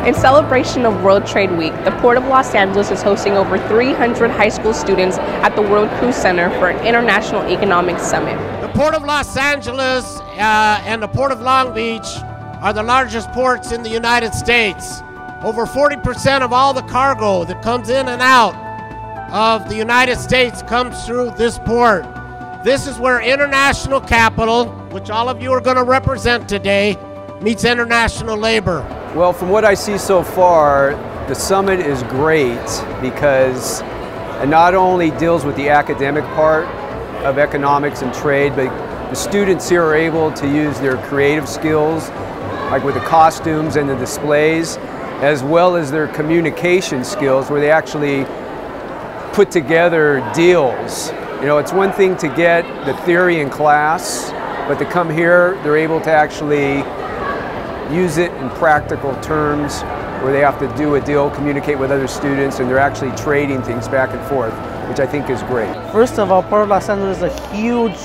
In celebration of World Trade Week, the Port of Los Angeles is hosting over 300 high school students at the World Cruise Center for an International Economic Summit. The Port of Los Angeles and the Port of Long Beach are the largest ports in the United States. Over 40% of all the cargo that comes in and out of the United States comes through this port. This is where international capital, which all of you are going to represent today, meets international labor. Well, from what I see so far, the summit is great because it not only deals with the academic part of economics and trade, but the students here are able to use their creative skills, like with the costumes and the displays, as well as their communication skills, where they actually put together deals. You know, it's one thing to get the theory in class, but to come here, they're able to actually use it in practical terms where they have to do a deal, communicate with other students, and they're actually trading things back and forth, which I think is great. First of all, Port of Los Angeles is a huge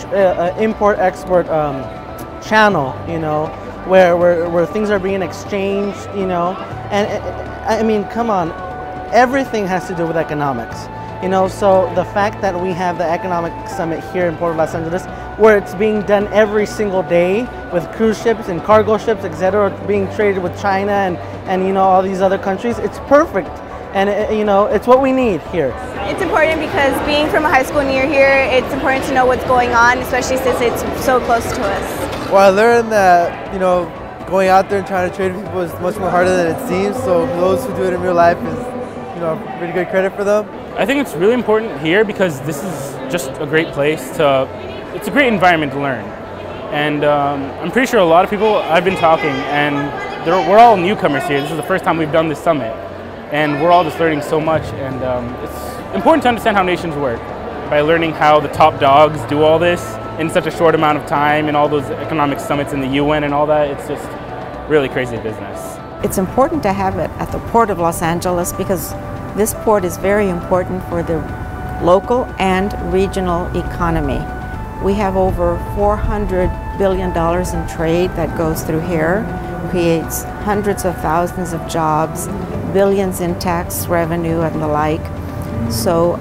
import-export channel, you know, where things are being exchanged, you know, and I mean, come on, everything has to do with economics. You know, so the fact that we have the Economic Summit here in Port of Los Angeles, where it's being done every single day with cruise ships and cargo ships, etc., being traded with China and you know, all these other countries, it's perfect. And you know, it's what we need here. It's important because being from a high school near here, it's important to know what's going on, especially since it's so close to us. Well, I learned that, you know, going out there and trying to trade with people is much more harder than it seems. So for those who do it in real life is, you know, really good credit for them. I think it's really important here because this is just a great place it's a great environment to learn. And I'm pretty sure a lot of people, I've been talking, and we're all newcomers here. This is the first time we've done this summit. And we're all just learning so much, and it's important to understand how nations work by learning how the top dogs do all this in such a short amount of time and all those economic summits in the UN and all that. It's just really crazy business. It's important to have it at the Port of Los Angeles because this port is very important for the local and regional economy. We have over $400 billion in trade that goes through here, creates hundreds of thousands of jobs, billions in tax revenue and the like. So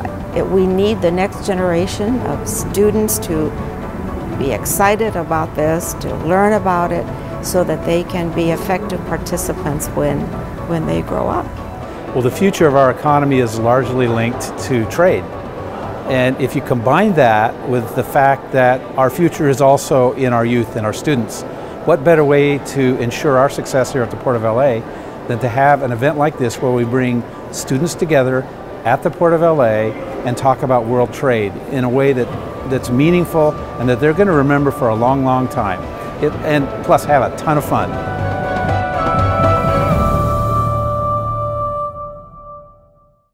we need the next generation of students to be excited about this, to learn about it, so that they can be effective participants when they grow up. Well, the future of our economy is largely linked to trade. And if you combine that with the fact that our future is also in our youth and our students, what better way to ensure our success here at the Port of LA than to have an event like this where we bring students together at the Port of LA and talk about world trade in a way that's meaningful and that they're going to remember for a long, long time. And plus have a ton of fun.